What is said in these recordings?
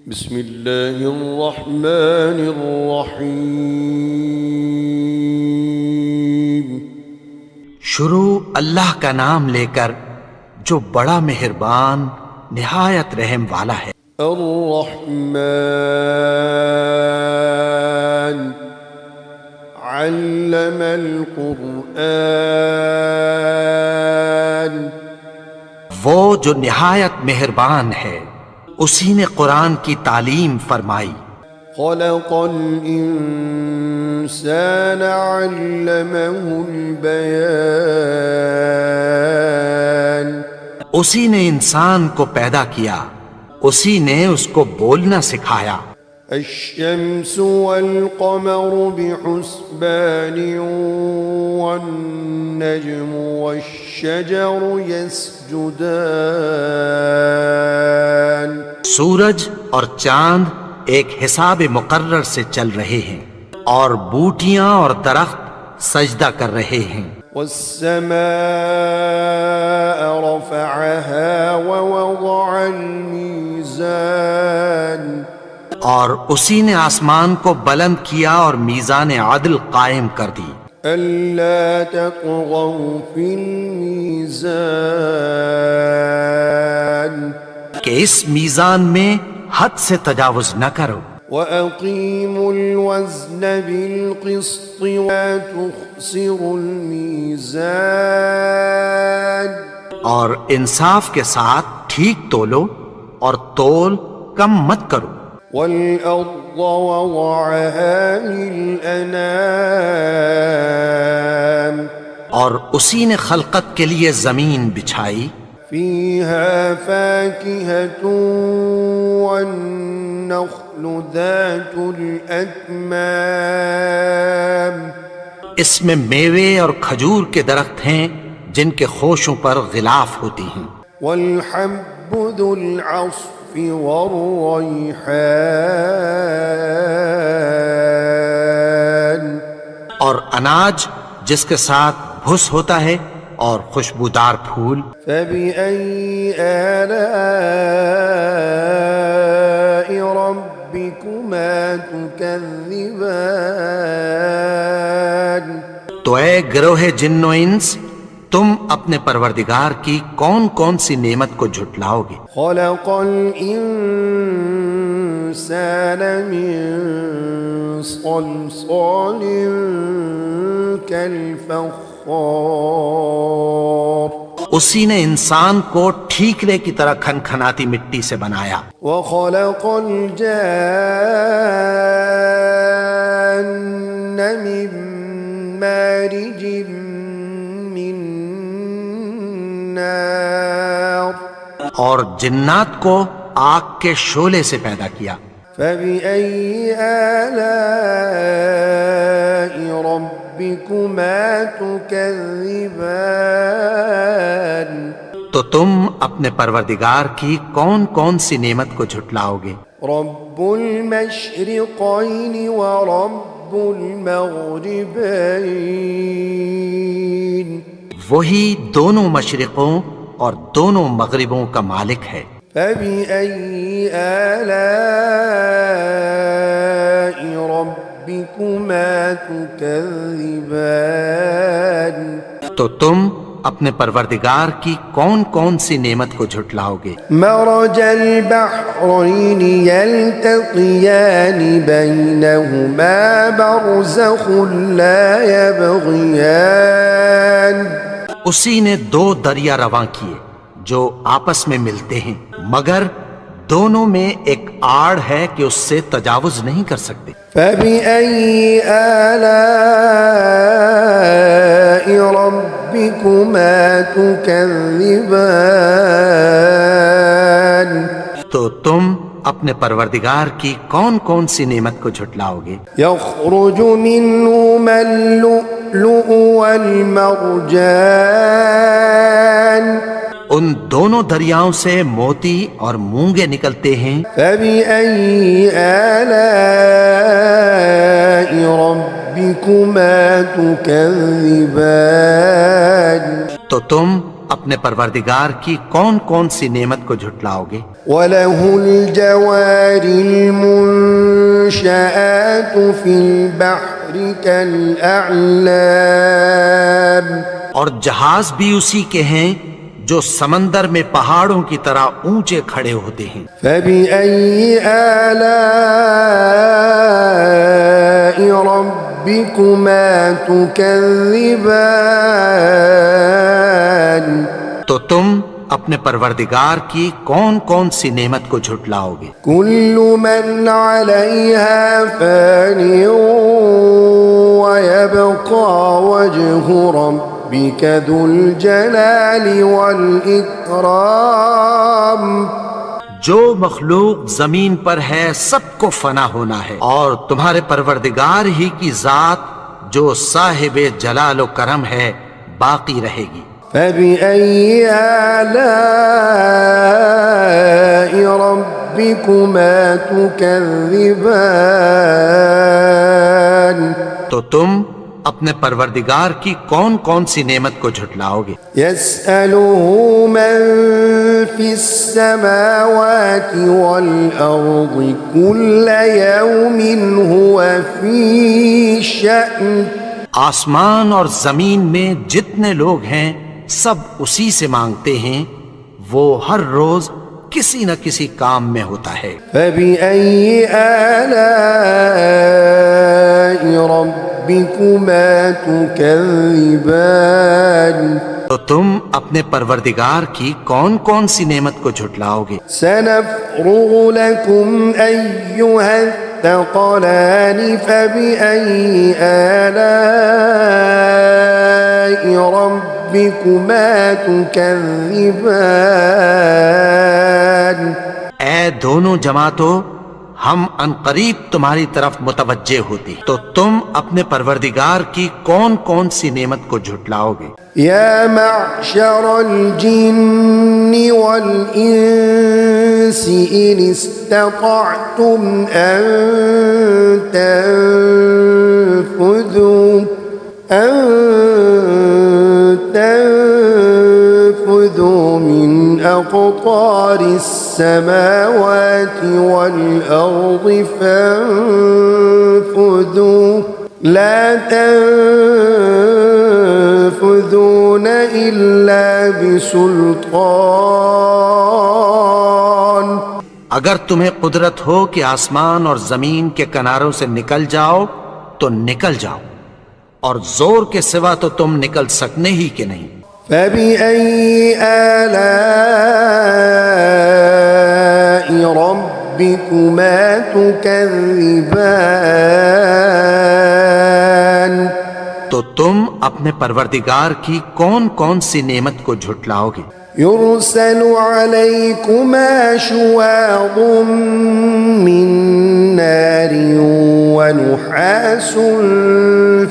بسم اللہ الرحمن الرحیم۔ شروع اللہ کا نام لے کر جو بڑا مہربان نہایت رحم والا ہے۔ الرحمن علم القرآن، وہ جو نہایت مہربان ہے اسی نے قرآن کی تعلیم فرمائی۔ خلق الانسان علمہ البیان، اسی نے انسان کو پیدا کیا، اسی نے اس کو بولنا سکھایا۔ الشمس والقمر بحسبان والنجم والشجر يسجدان، سورج اور چاند ایک حساب مقرر سے چل رہے ہیں اور بوٹیاں اور درخت سجدہ کر رہے ہیں۔ والسماء رفعها ووضع الميزان، اور اسی نے آسمان کو بلند کیا اور میزان عدل قائم کر دی۔ ألا تطغوا في الميزان، کہ اس میزان میں حد سے تجاوز نہ کرو۔ وأقيموا الوزن بالقسط ولا تخسروا الميزان، اور انصاف کے ساتھ ٹھیک تولو اور تول کم مت کرو۔ والأرض وضعها للأنام، اور اسی نے خلقت کے لیے زمین بچھائی، فيها فاكهة والنخل ذات الأكمام، اس میں میوے اور کھجور کے درخت ہیں جن کے خوشوں پر غلاف ہوتی ہیں، والحب ذو العصف والريحان، اور اناج جس کے ساتھ بھس ہوتا ہے اور خوشبودار پھول۔ فبأي آلاء ربكما تكذبان، تو اے گروہ جن و انس، تم اپنے پروردگار کی کون کون سی نعمت کو جھٹلاؤ گے؟ خلق الإنسان من صلصال كالفخار، اسی نے انسان کو ٹھیکرے کی طرح کھنکھناتی مٹی سے بنایا۔ وخلق الجان من مارج من نار، اور جنات کو آگ کے شعلے سے پیدا کیا۔ فبأي آلاء ربكما تكذبان، تو تم اپنے پروردگار کی کون کون سی نعمت کو جھٹلاؤ گے؟ رب المشرقين ورب المغربين، وہی دونوں مشرقوں اور دونوں مغربوں کا مالک ہے۔ فبأي آلاء ربكما تكذبان، تو تم اپنے پروردگار کی کون کون سی نعمت کو جھٹلاؤ گے؟ مرج البحرين يلتقيان بينهما برزخ لا يبغيان، اسی نے دو دریا رواں کیے جو آپس میں ملتے ہیں، مگر دونوں میں ایک آڑ ہے کہ اس سے تجاوز نہیں کر سکتے۔ فبأي آلاء ربكما تكذبان، تو تم اپنے پروردگار کی کون کون سی نعمت کو جھٹلاؤ گے؟ يخرج منهما اللؤلؤ والمرجان، ان دونوں دریاؤں سے موتی اور مونگے نکلتے ہیں۔ فبأي آلاء ربكما تكذبان، تو تم اپنے پروردگار کی کون کون سی نعمت کو جھٹلاؤ گے؟ وَلَهُ الْجَوَارِ الْمُنشَآتُ فِي الْبَحْرِ كَالْأَعْلَامِ، اور جہاز بھی اسی کے ہیں جو سمندر میں پہاڑوں کی طرح اونچے کھڑے ہوتے ہیں۔ فَبِأَيِّ آلَاءِ رَبِّكُمَا تُكَذِّبَانِ، تو تم اپنے پروردگار کی کون کون سی نعمت کو جھٹلاؤ گے؟ كُلُّ مَنْ عَلَيْهَا فَانٍ وَيَبْقَى وَجْهُ رَبِّكَ ذُو الْجَلَالِ وَالْإِكْرَامِ۔ جو مخلوق زمین پر ہے سب کو فنا ہونا ہے، اور تمہارے پروردگار ہی کی ذات جو صاحب جلال و کرم ہے باقی رہے گی۔ فَبِأَيِّ آلَاءِ رَبِّكُمَا تُكَذِّبَانِ، تو تم اپنے پروردگار کی کون کون سی نعمت کو جھٹلاؤ گے؟ يَسْأَلُهُ مَن فِي السَّمَاوَاتِ وَالْأَرْضِ كُلَّ يَوْمٍ هُوَ فِي شَأْنٍ۔ آسمان اور زمین میں جتنے لوگ ہیں سب اسی سے مانگتے ہیں، وہ ہر روز کسی نہ کسی کام میں ہوتا ہے۔ فَبِأَيِّ آلَاءِ رَبِّكُمَا تُكَذِّبَانِ، تو تم اپنے پروردگار کی کون کون سی نعمت کو جھٹلاؤ گے؟ سَنَفْرُغُ لَكُمْ أَيُّهَ الثَّقَلَانِ فَبِأَيِّ آلَاءِ رَبِّكُمَا تُكَذِّبَانِ۔ اے دونوں جماعتوں، ہم عنقریب تمہاری طرف متوجہ ہوتے ہیں، تو تم اپنے پروردگار کی کون کون سی نعمت کو جھٹلاؤ گے؟ يا معشر الجن والإنس إن استطعتم أن تنفذوا من أقطار السماوات والأرض فانفذوا لا تنفذون إلا بسلطان۔ اگر تمہیں قدرت ہو کہ آسمان اور زمین کے کناروں سے نکل جاؤ تو نکل جاؤ، اور زور کے سوا تو تم نکل سکنے ہی کہ نہیں۔ فَبِأَيِّ آلَاءِ رَبِّكُمَا تُكَذِّبَانِ، تو تم اپنے پروردگار کی کون کون سی نعمت کو جھٹلاؤ گے؟ يُرْسَلُ عَلَيْكُمَا شُوَاظٌ مِّن نَّارٍ وَنُحَاسٌ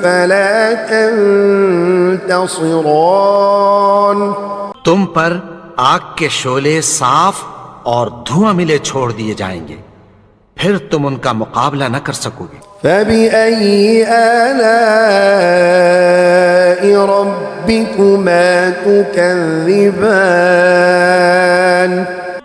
فَلَا تَنتَصِرَانِ، تم پر آگ کے شعلے صاف اور دھواں ملے چھوڑ دیے جائیں گے، پھر تم ان کا مقابلہ نہ کر سکو گے۔ فَبِأَيِّ آلَاءِ رَبِّكُمَا تُكَذِّبَانِ،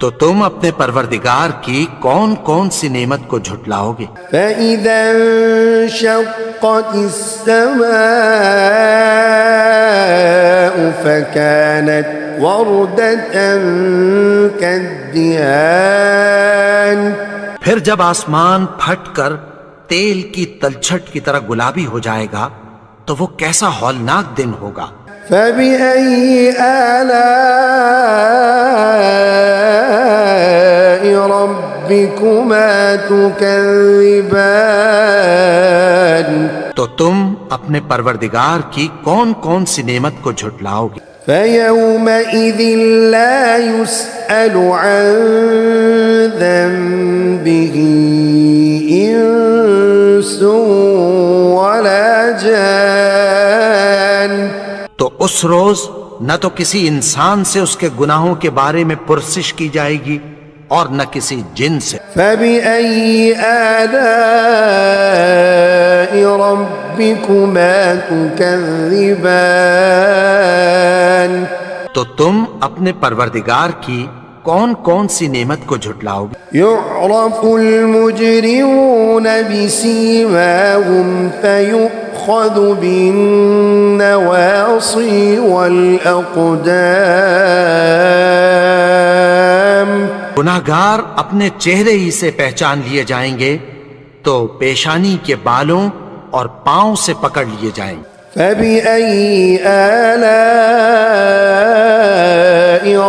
تو تم اپنے پروردگار کی کون کون سی نعمت کو جھٹلاؤ گے؟ فَإِذَا انشَقَّتِ السَّمَاءُ فَكَانَتْ وَرْدَةً كَالدِّهَانِ، پھر جب آسمان پھٹ کر تیل کی تلچھٹ کی طرح گلابی ہو جائے گا تو وہ کیسا ہولناک دن ہوگا۔ فَبِأَيِّ آلَاءِ رَبِّكُمَا تُكَذِّبَانِ، تو تم اپنے پروردگار کی کون کون سی نعمت کو جھٹلاؤ گے؟ فَيَوْمَئِذٍ لَا يُسْأَلُ عَن ذَنبِهِ إِنسٌ وَلَا جَانٌ، تو اس روز نہ تو کسی انسان سے اس کے گناہوں کے بارے میں پرسش کی جائے گی اور نہ کسی جن سے۔ فَبِأَيِّ آلَاءِ رَبِّكُمَا تُكَذِّبَانِ، تو تم اپنے پروردگار کی کون کون سی نعمت کو جھٹلاؤ گے؟ يعرف المجرمون بسيماهم فيؤخذ بالنواصي والأقدام گناہگار اپنے چہرے ہی سے پہچان لیے جائیں گے تو پیشانی کے بالوں اور پاؤں سے پکڑ لیے جائیں گے۔ فبأي آلاء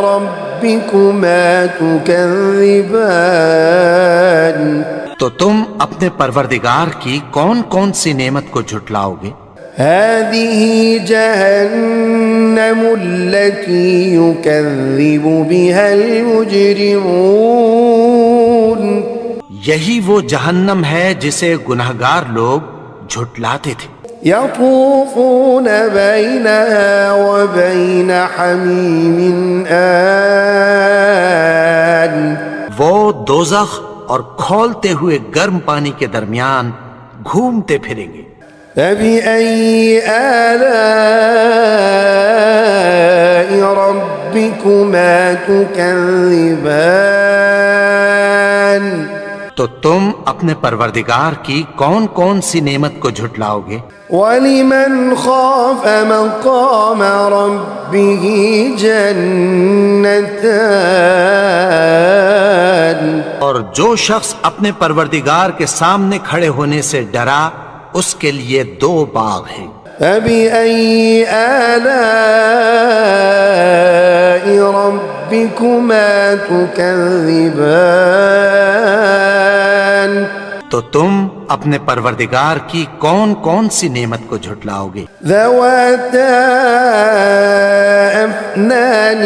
ربكما تكذبان تو تم اپنے پروردگار کی کون کون سی نعمت کو جھٹلاؤ گے؟ هذه جهنم التي يكذب بها المجرمون یہی وہ جہنم ہے جسے گناہگار لوگ جھٹلاتے تھے۔ يطوفون بينها وبين حميم آن وہ دوزخ اور کھولتے ہوئے گرم پانی کے درمیان گھومتے پھریں گے۔ فبأي آلاء ربكما تكذبان تو تم اپنے پروردگار کی کون کون سی نعمت کو جھٹلاؤ گے؟ ولمن خاف مقام ربه جنتان اور جو شخص اپنے پروردگار کے سامنے کھڑے ہونے سے ڈرا اس کے لیے 2 باغ ہیں۔ فبأي آلاء ربكما تكذبان تو تم اپنے پروردگار کی کون کون سی نعمت کو جھٹلاؤ گے؟ ذواتا أفنان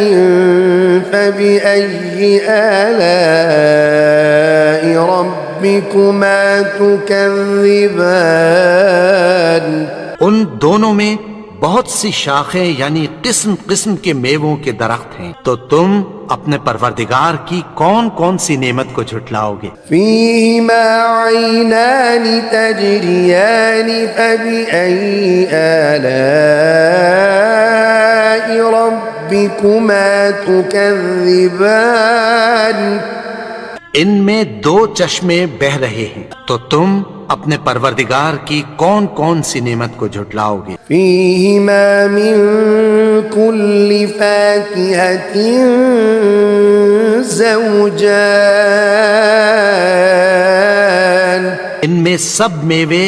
فبأي آلاء ربكما تكذبان ان دونوں میں بہت سی شاخیں یعنی قسم قسم کے میووں کے درخت ہیں، تو تم اپنے پروردگار کی کون کون سی نعمت کو جھٹلاؤ گے؟ فيهما عينان تجريان فبأي آلاء ربكما تكذبان ان میں 2 چشمے بہہ رہے ہیں، تو تم اپنے پروردگار کی کون کون سی نعمت کو جھٹلاؤ گے؟ فيهما من كل فاكهة زوجان ان میں سب میوے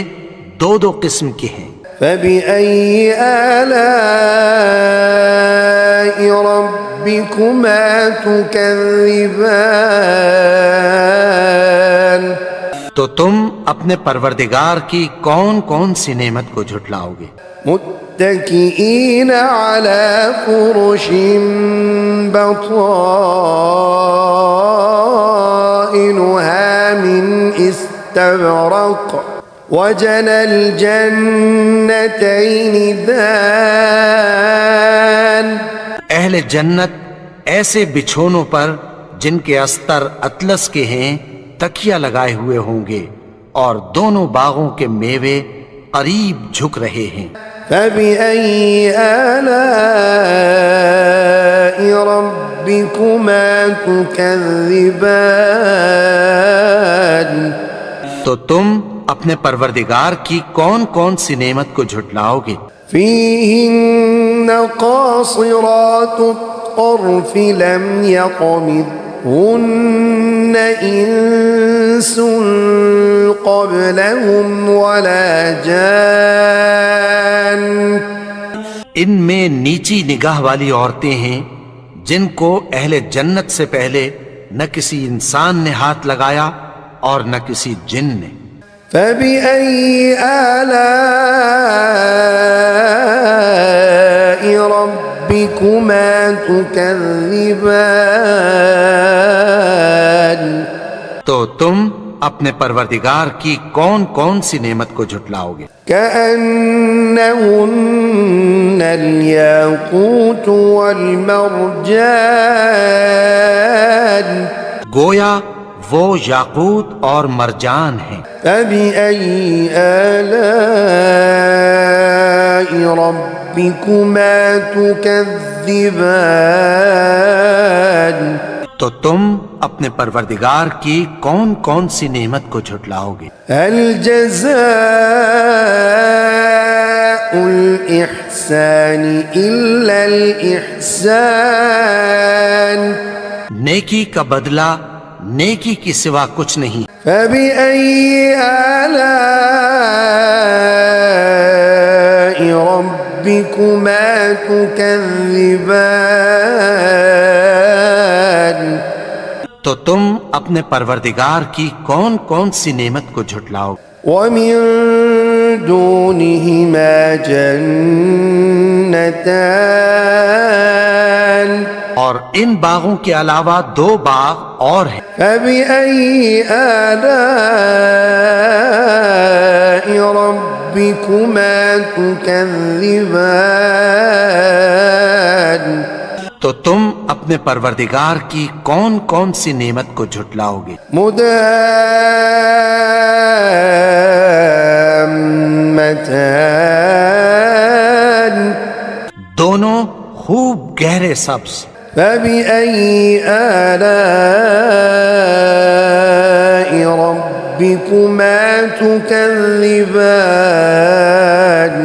2 قسم کے ہیں۔ فبأي آلاء ربكما تكذبان تو تم اپنے پروردگار کی کون کون سی نعمت کو جھٹلاؤ گے؟ متكئين على فرش بطائنها من استبرق وجنى الجنتين دان اہل جنت ایسے بچھونوں پر جن کے استر اطلس کے ہیں تکیہ لگائے ہوئے ہوں گے اور دونوں باغوں کے میوے قریب جھک رہے ہیں۔ فبأي آلاء ربكما تكذبان تو تم اپنے پروردگار کی کون کون سی نعمت کو جھٹلاؤ گے؟ فيهن قاصرات الطرف لم يطمثهن إنس قبلهم ولا جان ان میں نیچی نگاہ والی عورتیں ہیں جن کو اہل جنت سے پہلے نہ کسی انسان نے ہاتھ لگایا اور نہ کسی جن نے۔ فبأي آلاء ربكما تكذبان تو تم اپنے پروردگار کی کون کون سی نعمت کو جھٹلاؤ گے؟ كأنهن الياقوت والمرجان گویا وہ یاقوت اور مرجان ہیں۔ فبأي آلاء ربكما تكذبان تكذبان تو تم اپنے پروردگار کی کون کون سی نعمت کو جھٹلاؤ گے؟ هل جزاء الإحسان إلا الإحسان نیکی کا بدلہ نیکی کی سوا کچھ نہیں، فبأي آلاء ربكما تكذبان تو تم اپنے پروردگار کی کون کون سی نعمت کو جھٹلاؤ؟ ومن دونهما جنتان اور ان باغوں کے علاوہ دو باغ اور ہیں، فبأي آلاء ربكما تكذبان تو تم اپنے پروردگار کی کون کون سی نعمت کو جھٹلاؤ گے؟ مدهامتان دونوں خوب گہرے سبز، فبأي آلاء ربكما تكذبان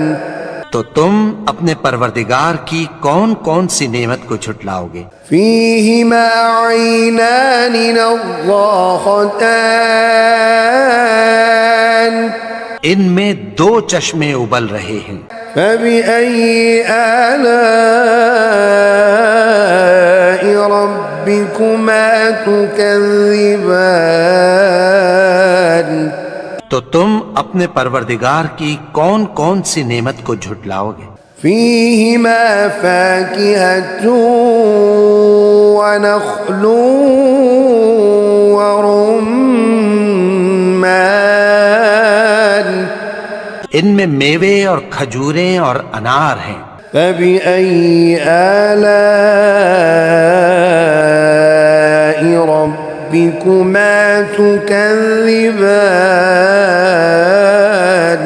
تو تم اپنے پروردگار کی کون کون سی نعمت کو جھٹلاؤ گے؟ فيهما عينان نضاختان ان میں دو چشمے ابل رہے ہیں، فبأي آلاء ربكما تكذبان تو تم اپنے پروردگار کی کون کون سی نعمت کو جھٹلاؤ گے؟ فيهما فاكهة ونخل ورمان ان میں میوے اور کھجوریں اور انار ہیں، فبأي آلاء ربكما تكذبان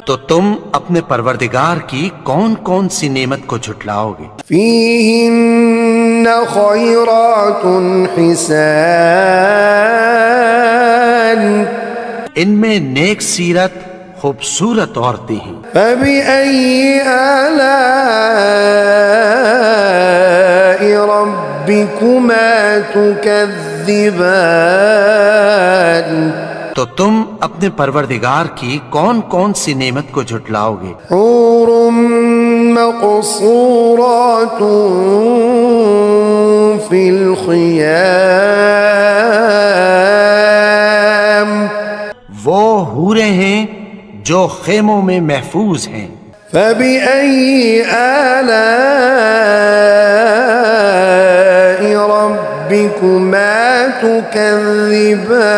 تو تم اپنے پروردگار کی کون کون سی نعمت کو جھٹلاؤ گے؟ فيهن خيرات حسان ان میں نیک سیرت خوبصورت عورتیں ہیں، فبأي آلاء ربكما تكذبان تو تم اپنے پروردگار کی کون کون سی نعمت کو جھٹلاؤ گے؟ حور مقصورات في الخيام وہ حوریں ہیں جو خیموں میں محفوظ ہیں، فبأي آلاء ربكما تكذبان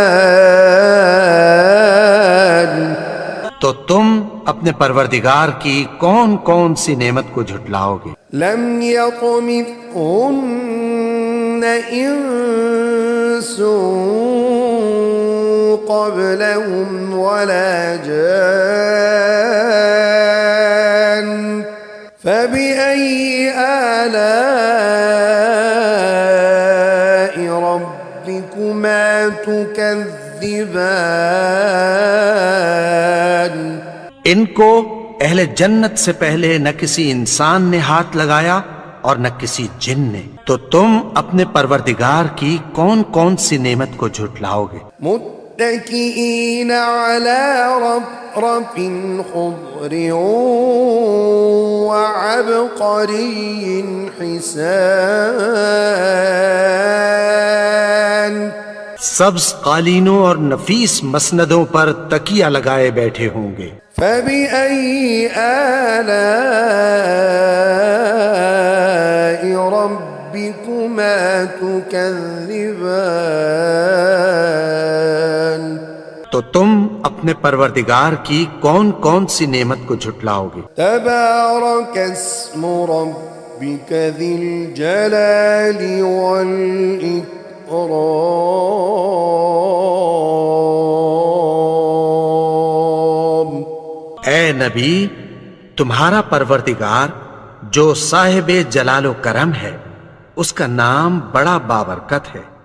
تو تم اپنے پروردگار کی کون کون سی نعمت کو جھٹلاؤ گے؟ لم يطمثهن انس قبلهم ولا جان فبأي آلاء ربكما تكذبان ان کو اہل جنت سے پہلے نہ کسی انسان نے ہاتھ لگایا اور نہ کسی جن نے، تو تم اپنے پروردگار کی کون کون سی نعمت کو جھٹلاؤ گے؟ متكئين على رفرف خضر وعبقري حسان سبز قالینوں اور نفیس مسندوں پر تکیہ لگائے بیٹھے ہوں گے، فبأي آلاء ربكما تكذبان تو تم اپنے پروردگار کی کون کون سی نعمت کو جھٹلاؤ گے؟ تبارك اسم ربك ذي الجلال والإكرام اے نبی، تمہارا پروردگار جو صاحب جلال و کرم ہے، اس کا نام بڑا بابرکت ہے۔